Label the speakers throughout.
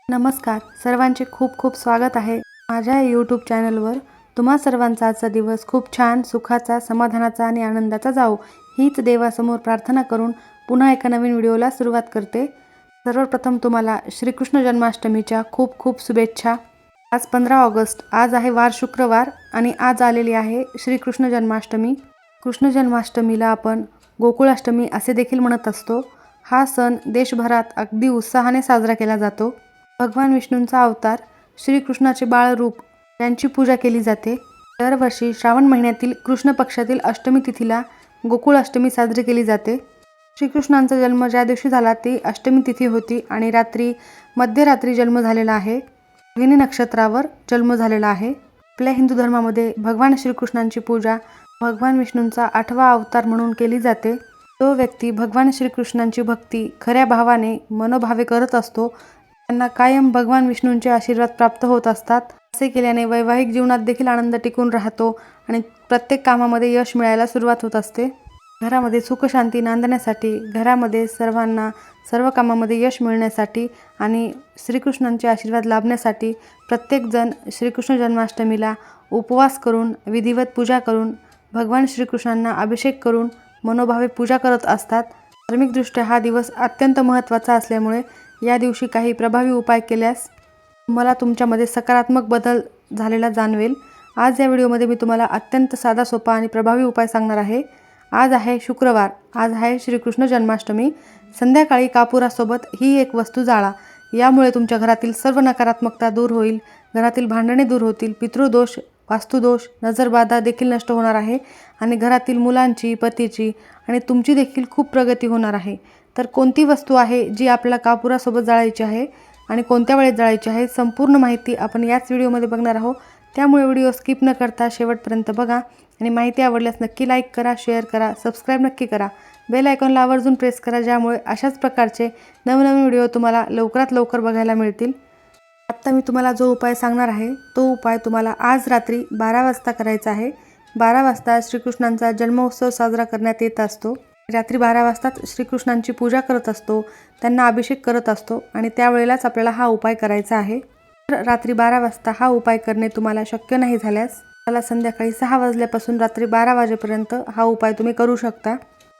Speaker 1: नमस्कार, सर्वांचे खूप खूप स्वागत आहे माझ्या यूट्यूब चॅनलवर। तुम्हा सर्वांचा आजचा दिवस खूप छान, सुखाचा, समाधानाचा आणि आनंदाचा जावो हीच देवासमोर प्रार्थना करून पुन्हा एका नवीन व्हिडिओला सुरुवात करते। सर्वप्रथम तुम्हाला श्रीकृष्ण जन्माष्टमीच्या खूप खूप शुभेच्छा। आज 15 ऑगस्ट, आज आहे वार शुक्रवार आणि आज आलेली आहे श्रीकृष्ण जन्माष्टमी। कृष्ण जन्माष्टमीला आपण गोकुळाष्टमी असे देखील म्हणत असतो। हा सण देशभरात अगदी उत्साहाने साजरा केला जातो। भगवान विष्णूंचा अवतार श्रीकृष्णाचे बाळरूप यांची पूजा केली जाते। दरवर्षी श्रावण महिन्यातील कृष्ण पक्षातील अष्टमी तिथीला गोकुळाष्टमी साजरी केली जाते। श्रीकृष्णांचा जन्म ज्या दिवशी झाला ती अष्टमी तिथी होती आणि मध्यरात्री जन्म झालेला आहे। रोहिणी नक्षत्रावर जन्म झालेला आहे। आपल्या हिंदू धर्मामध्ये भगवान श्रीकृष्णांची पूजा भगवान विष्णूंचा 8वा अवतार म्हणून केली जाते। जो व्यक्ती भगवान श्रीकृष्णांची भक्ती खऱ्या भावाने मनोभावे करत असतो त्यांना कायम भगवान विष्णूंचे आशीर्वाद प्राप्त होत असतात। असे केल्याने वैवाहिक जीवनात देखील आनंद टिकून राहतो आणि प्रत्येक कामामध्ये यश मिळायला सुरुवात होत असते। घरामध्ये सुख शांती नांदण्यासाठी, घरामध्ये सर्वांना सर्व कामामध्ये यश मिळण्यासाठी आणि श्रीकृष्णांचे आशीर्वाद लाभण्यासाठी प्रत्येकजण श्रीकृष्ण जन्माष्टमीला उपवास करून, विधिवत पूजा करून, भगवान श्रीकृष्णांना अभिषेक करून मनोभावे पूजा करत असतात। धार्मिकदृष्ट्या हा दिवस अत्यंत महत्त्वाचा असल्यामुळे या दिवशी काही प्रभावी उपाय केल्यास मला तुमच्यामध्ये सकारात्मक बदल झालेला जाणवेल। आज या व्हिडिओमध्ये मी तुम्हाला अत्यंत साधा सोपा आणि प्रभावी उपाय सांगणार आहे। आज आहे शुक्रवार, आज आहे श्रीकृष्ण जन्माष्टमी। संध्याकाळी कापुरासोबत ही एक वस्तू जाळा। यामुळे तुमच्या घरातील सर्व नकारात्मकता दूर होईल, घरातील भांडणे दूर होतील, पितृदोष, वास्तुदोष, नजरबाधा देखील नष्ट होणार आहे आणि घरातील मुलांची, पतीची आणि तुमची देखील खूप प्रगती होणार आहे। तर कोणती वस्तू आहे जी आपल्याला कापुरासोबत जाळायची आहे आणि कोणत्या वेळेत जाळायची आहे, संपूर्ण माहिती आपण याच व्हिडिओमध्ये बघणार आहोत। त्यामुळे व्हिडिओ स्किप न करता शेवटपर्यंत बघा आणि माहिती आवडल्यास नक्की लाईक करा, शेअर करा, सबस्क्राईब नक्की करा, बेल आयकॉनला आवर्जून प्रेस करा, ज्यामुळे अशाच प्रकारचे नवनवीन व्हिडिओ तुम्हाला लवकरात लवकर बघायला मिळतील। आत्ता मी तुम्हाला जो उपाय सांगणार आहे तो उपाय तुम्हाला आज रात्री 12 वाजता करायचा आहे। 12 वाजता श्रीकृष्णांचा जन्मोत्सव साजरा करण्यात येत असतो। रात्री 12 वाजताच श्रीकृष्णांची पूजा करत असतो, त्यांना अभिषेक करत असतो आणि त्यावेळेलाच आपल्याला हा उपाय करायचा आहे। तर रात्री 12 वाजता हा उपाय करणे तुम्हाला शक्य नाही झाल्यास मला संध्याकाळी 6 वाजल्यापासून रात्री 12 वाजेपर्यंत हा उपाय तुम्ही करू शकता।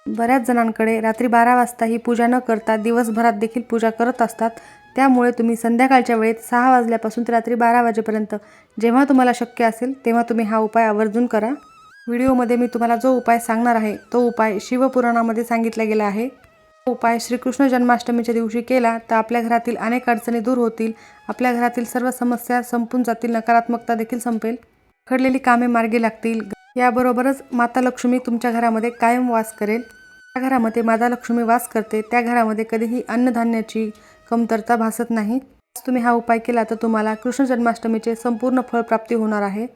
Speaker 1: बऱ्याच जणांकडे रात्री 12 वाजता ही पूजा न करता दिवसभरात देखील पूजा करत असतात। त्यामुळे तुम्ही संध्याकाळच्या वेळेत 6 वाजल्यापासून ते रात्री 12 वाजेपर्यंत जेव्हा तुम्हाला शक्य असेल तेव्हा तुम्ही हा उपाय आवर्जून करा। व्हिडिओमध्ये मी तुम्हाला जो उपाय सांगणार आहे तो उपाय शिवपुराणामध्ये सांगितला गेला आहे। तो उपाय श्रीकृष्ण जन्माष्टमीच्या दिवशी केला तर आपल्या घरातील अनेक अडचणी दूर होतील, आपल्या घरातील सर्व समस्या संपून जातील, नकारात्मकता देखील संपेल, खडलेली कामे मार्गी लागतील। याबरोबरच माता लक्ष्मी तुमच्या घरामध्ये कायम वास करेल। ज्या घरामध्ये माता लक्ष्मी वास करते त्या घरामध्ये कधीही अन्नधान्याची कमतरता भासत नाही। तुम्ही हा उपाय केला तर तुम्हाला कृष्ण जन्माष्टमीचे संपूर्ण फळ प्राप्ती होणार आहे।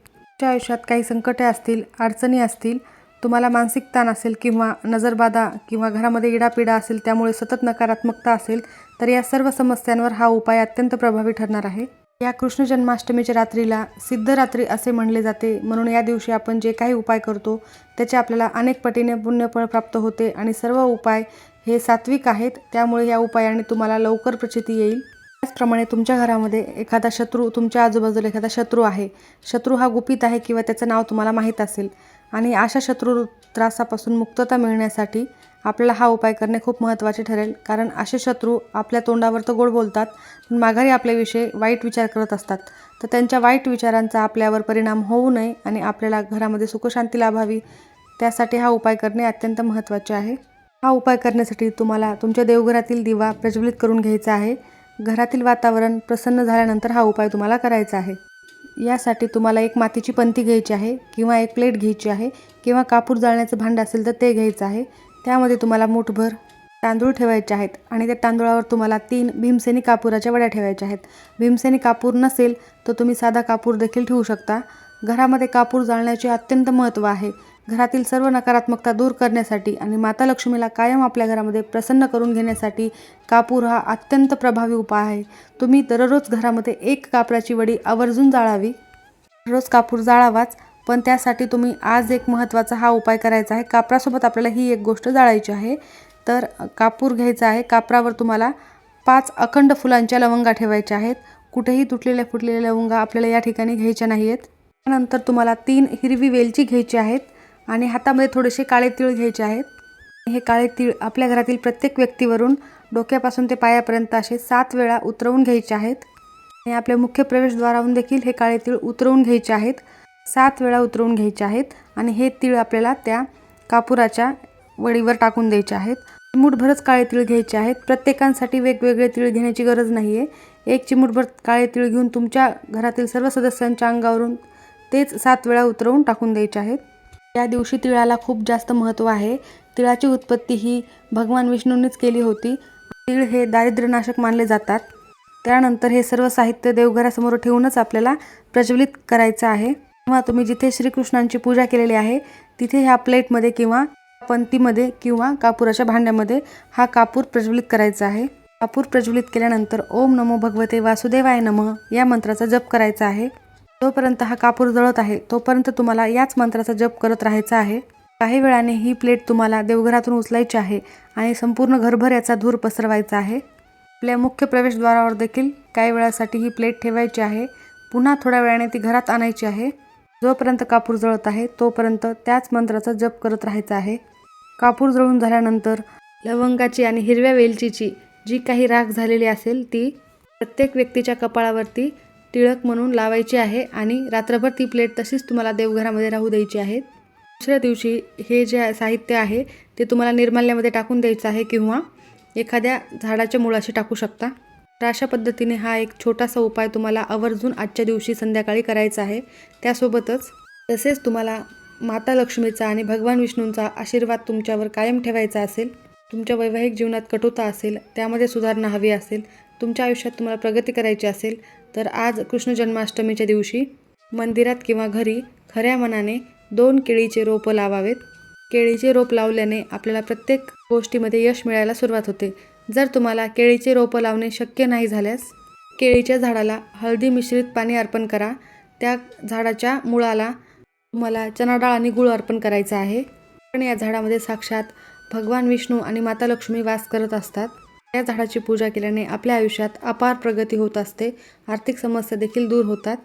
Speaker 1: तुमच्या आयुष्यात काही संकटे असतील, अडचणी असतील, तुम्हाला मानसिक ताण असेल किंवा नजरबाधा किंवा घरामध्ये इडापिडा असेल, त्यामुळे सतत नकारात्मकता असेल, तर या सर्व समस्यांवर हा उपाय अत्यंत प्रभावी ठरणार आहे। या कृष्ण जन्माष्टमीच्या रात्रीला सिद्धरात्री असे म्हणले जाते, म्हणून या दिवशी आपण जे काही उपाय करतो त्याचे आपल्याला अनेक पटीने पुण्यफळ प्राप्त होते आणि सर्व उपाय हे सात्विक आहेत, त्यामुळे या उपायाने तुम्हाला लवकर प्रचिती येईल। त्याचप्रमाणे तुमच्या घरामध्ये एखादा शत्रू, तुमच्या आजूबाजूला एखादा शत्रू आहे, शत्रू हा गुपित आहे किंवा त्याचं नाव तुम्हाला माहीत असेल आणि अशा शत्रू त्रासापासून मुक्तता मिळण्यासाठी आपल्याला हा उपाय करणे खूप महत्त्वाचे ठरेल। कारण असे शत्रू आपल्या तोंडावर तर गोड बोलतात पण माघारी आपल्याविषयी वाईट विचार करत असतात। तर त्यांच्या वाईट विचारांचा आपल्यावर परिणाम होऊ नये आणि आपल्याला घरामध्ये सुखशांती लाभावी त्यासाठी हा उपाय करणे अत्यंत महत्त्वाचे आहे। हा उपाय करण्यासाठी तुम्हाला तुमच्या देवघरातील दिवा प्रज्वलित करून घ्यायचा आहे। घरातील वातावरण प्रसन्न झाल्यानंतर हा उपाय तुम्हाला करायचा आहे। यासाठी तुम्हाला एक मातीची पंती घ्यायची आहे किंवा एक प्लेट घ्यायची आहे किंवा कापूर जाळण्याचं भांडं असेल तर ते घ्यायचं आहे। त्यामध्ये तुम्हाला मूठभर तांदूळ ठेवायचे आहेत आणि त्या तांदूळावर तुम्हाला 3 भीमसेनी कापुराच्या वड्या ठेवायच्या आहेत। भीमसेनी कापूर नसेल तर तुम्ही साधा कापूर देखील ठेवू शकता। घरामध्ये कापूर जाळण्याचे अत्यंत महत्त्व आहे। घरातील सर्व नकारात्मकता दूर करण्यासाठी आणि माता लक्ष्मीला कायम आपल्या घरामध्ये प्रसन्न करून घेण्यासाठी कापूर हा अत्यंत प्रभावी उपाय आहे। तुम्ही दररोज घरामध्ये 1 कापराची वडी आवर्जून जाळावी। रोज कापूर जाळावाच, पण त्यासाठी तुम्ही आज एक महत्त्वाचा हा उपाय करायचा आहे। कापरासोबत आपल्याला ही एक गोष्ट जाळायची आहे। तर कापूर घ्यायचा आहे, कापरावर तुम्हाला 5 अखंड फुलांच्या लवंगा ठेवायच्या आहेत. कुठेही तुटलेल्या फुटलेल्या लवंगा आपल्याला या ठिकाणी घ्यायच्या नाही आहेत. त्यानंतर तुम्हाला 3 हिरवी वेलची घ्यायची आहेत आणि हातामध्ये थोडेसे काळे तीळ घ्यायचे आहेत. हे काळे तीळ आपल्या घरातील प्रत्येक व्यक्तीवरून डोक्यापासून ते पायापर्यंत असे 7 वेळा उतरवून घ्यायचे आहेत. आणि आपल्या मुख्य प्रवेशद्वारावरून देखील हे काळे तीळ उतरवून घ्यायचे आहेत. 7 वेळा उतरवून घ्यायचे आहेत आणि हे तीळ आपल्याला त्या कापुराच्या वडीवर टाकून द्यायचे आहेत. चिमूटभरच काळे तीळ घ्यायचे आहेत. प्रत्येकांसाठी वेगवेगळे तीळ घेण्याची गरज नाही आहे. एक चिमूटभर काळे तीळ घेऊन तुमच्या घरातील सर्व सदस्यांच्या अंगावरून तेच 7 वेळा उतरवून टाकून द्यायचे आहेत. या दिवशी तिळाला खूप जास्त महत्त्व आहे. तिळाची उत्पत्ती ही भगवान विष्णूंनीच केली होती. तीळ हे दारिद्र्यनाशक मानले जातात. त्यानंतर हे सर्व साहित्य देवघरासमोर ठेवूनच आपल्याला प्रज्वलित करायचं आहे. किंवा तुम्ही जिथे श्रीकृष्णांची पूजा केलेली आहे तिथे ह्या प्लेटमध्ये किंवा पंतीमध्ये किंवा कापुराच्या भांड्यामध्ये हा कापूर प्रज्वलित करायचा आहे. कापूर प्रज्वलित केल्यानंतर ओम नमो भगवते वासुदेवाय नमः या मंत्राचा जप करायचा आहे. जोपर्यंत हा कापूर जळत आहे तोपर्यंत तुम्हाला याच मंत्राचा जप करत राहायचा आहे. काही वेळाने ही प्लेट तुम्हाला देवघरातून उचलायची आहे आणि संपूर्ण घरभर याचा धूर पसरवायचा आहे. आपल्या मुख्य प्रवेशद्वारावर देखील काही वेळासाठी ही प्लेट ठेवायची आहे. पुन्हा थोड्या वेळाने ती घरात आणायची आहे. जोपर्यंत कापूर जळत आहे तोपर्यंत त्याच मंत्राचा जप करत राहायचा आहे. कापूर जळून झाल्यानंतर लवंगाची आणि हिरव्या वेलचीची जी काही राख झालेली असेल ती प्रत्येक व्यक्तीच्या कपाळावरती टिळक म्हणून लावायची आहे आणि रात्रभर ती प्लेट तशीच तुम्हाला देवघरामध्ये राहू द्यायची आहे. दुसऱ्या दिवशी हे जे साहित्य आहे ते तुम्हाला निर्माल्यामध्ये टाकून द्यायचं आहे किंवा एखाद्या झाडाच्या मुळाशी टाकू शकता. तर अशा पद्धतीने हा एक छोटासा उपाय तुम्हाला आवर्जून आजच्या दिवशी संध्याकाळी करायचा आहे. त्यासोबतच तसेच तुम्हाला माता लक्ष्मीचा आणि भगवान विष्णूंचा आशीर्वाद तुमच्यावर कायम ठेवायचा असेल, तुमच्या वैवाहिक जीवनात कटुता असेल, त्यामध्ये सुधारणा हवी असेल, तुमच्या आयुष्यात तुम्हाला प्रगती करायची असेल तर आज कृष्ण जन्माष्टमीच्या दिवशी मंदिरात किंवा घरी खऱ्या मनाने 2 केळीचे रोपं लावावेत. केळीचे रोप लावल्याने आपल्याला प्रत्येक गोष्टीमध्ये यश मिळायला सुरुवात होते. जर तुम्हाला केळीचे रोपं लावणे शक्य नाही झाल्यास केळीच्या झाडाला हळदी मिश्रित पाणी अर्पण करा. त्या झाडाच्या मुळाला तुम्हाला चणा डाळ आणि गूळ अर्पण करायचा आहे. पण या झाडामध्ये साक्षात भगवान विष्णू आणि माता लक्ष्मी वास करत असतात. या झाडाची पूजा केल्याने आपल्या आयुष्यात अपार प्रगती होत असते. आर्थिक समस्या देखील दूर होतात.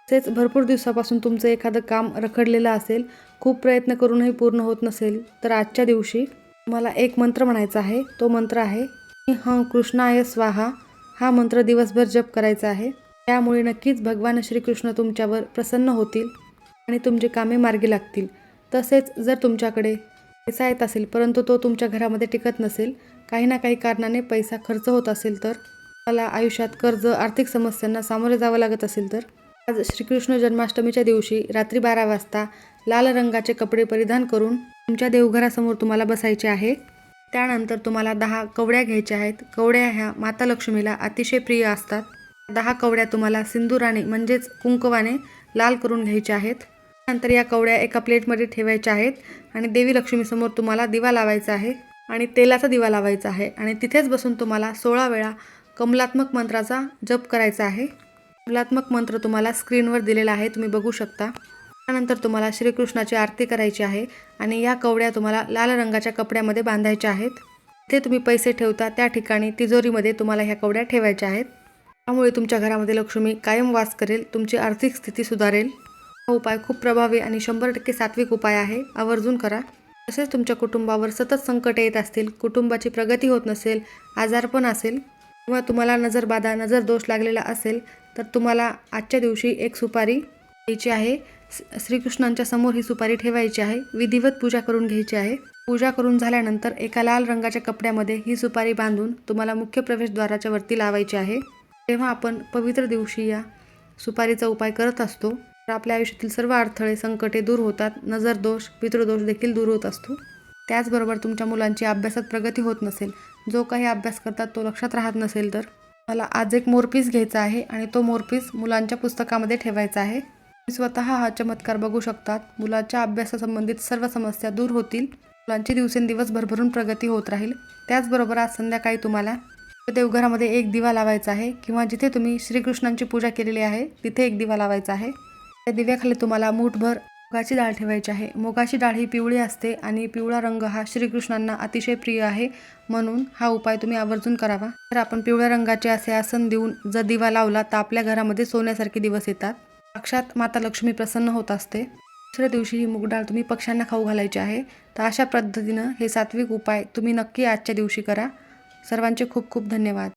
Speaker 1: तसेच भरपूर दिवसापासून तुमचं एखादं काम रखडलेलं असेल, खूप प्रयत्न करूनही पूर्ण होत नसेल तर आजच्या दिवशी तुम्हाला एक मंत्र म्हणायचा आहे. तो मंत्र आहे हं कृष्णाय स्वाहा. हा मंत्र दिवसभर जप करायचा आहे. त्यामुळे नक्कीच भगवान श्रीकृष्ण तुमच्यावर प्रसन्न होतील आणि तुमची कामे मार्गी लागतील. तसेच जर तुमच्याकडे पैसा येत असेल परंतु तो तुमच्या घरामध्ये टिकत नसेल, काही ना काही कारणाने पैसा खर्च होत असेल, तर तुम्हाला आयुष्यात कर्ज, आर्थिक समस्यांना सामोरे जावं लागत असेल तर आज श्रीकृष्ण जन्माष्टमीच्या दिवशी रात्री 12 वाजता लाल रंगाचे कपडे परिधान करून तुमच्या देवघरासमोर तुम्हाला बसायचे आहे. त्यानंतर तुम्हाला 10 कवड्या घ्यायच्या आहेत. कवड्या ह्या माता लक्ष्मीला अतिशय प्रिय असतात. 10 कवड्या तुम्हाला सिंदुराने म्हणजेच कुंकवाने लाल करून घ्यायच्या आहेत. नंतर या कवड्या एका प्लेटमध्ये ठेवायच्या आहेत आणि देवी लक्ष्मीसमोर तुम्हाला दिवा लावायचा आहे आणि तेलाचा दिवा लावायचा आहे आणि तिथेच बसून तुम्हाला 16 वेळा कमलात्मक मंत्राचा जप करायचा आहे. कमलात्मक मंत्र तुम्हाला स्क्रीनवर दिलेला आहे, तुम्ही बघू शकता. त्यानंतर तुम्हाला श्रीकृष्णाची आरती करायची आहे आणि या कवड्या तुम्हाला लाल रंगाच्या कपड्यामध्ये बांधायच्या आहेत. ते तुम्ही पैसे ठेवता त्या ठिकाणी तिजोरीमध्ये तुम्हाला ह्या कवड्या ठेवायच्या आहेत. त्यामुळे तुमच्या घरामध्ये लक्ष्मी कायम वास करेल, तुमची आर्थिक स्थिती सुधारेल. हा उपाय खूप प्रभावी आणि 100% सात्विक उपाय आहे. आवर्जून करा. तसेच तुमच्या कुटुंबावर सतत संकट येत असतील, कुटुंबाची प्रगती होत नसेल, आजारपण असेल किंवा तुम्हाला नजरबाधा, नजर दोष लागलेला असेल तर तुम्हाला आजच्या दिवशी एक सुपारी घ्यायची आहे. श्रीकृष्णांच्या समोर ही सुपारी ठेवायची आहे. विधिवत पूजा करून घ्यायची आहे. पूजा करून झाल्यानंतर एका लाल रंगाच्या कपड्यामध्ये ही सुपारी बांधून तुम्हाला मुख्य प्रवेशद्वाराच्या वरती लावायची आहे. तेव्हा आपण पवित्र दिवशी या सुपारीचा उपाय करत असतो तर आपल्या आयुष्यातील सर्व अडथळे, संकटे दूर होतात. नजरदोष, पितृदोष देखील दूर होत असतो. त्याचबरोबर तुमच्या मुलांची अभ्यासात प्रगती होत नसेल, जो काही अभ्यास करतात तो लक्षात राहत नसेल तर मला आज एक मोरपीस घ्यायचा आहे आणि तो मोरपीस मुलांच्या पुस्तकामध्ये ठेवायचा आहे. स्वतः हा चमत्कार बघू शकतात. मुलाच्या अभ्यासासंबंधित सर्व समस्या दूर होतील. मुलांची दिवसेंदिवस भरभरून प्रगती होत राहील. त्याचबरोबर आज संध्याकाळी तुम्हाला देवघरामध्ये एक दिवा लावायचा आहे किंवा जिथे तुम्ही श्रीकृष्णांची पूजा केलेली आहे तिथे एक दिवा लावायचा आहे. त्या दिव्याखाली तुम्हाला मूठभर मुगाची डाळ ठेवायची आहे. मुगाची डाळ ही पिवळी असते आणि पिवळा रंग हा श्रीकृष्णांना अतिशय प्रिय आहे, म्हणून हा उपाय तुम्ही आवर्जून करावा. तर आपण पिवळ्या रंगाचे असे आसन देऊन जर दिवा लावला तर आपल्या घरामध्ये सोन्यासारखे दिवस येतात. साक्षात माता लक्ष्मी प्रसन्न होत असते. दुसऱ्या दिवशी ही मूग डाळ तुम्ही पक्ष्यांना खाऊ घालायची आहे. तर अशा पद्धतीनं हे सात्विक उपाय तुम्ही नक्की आजच्या दिवशी करा. सर्वांचे खूप खूप धन्यवाद.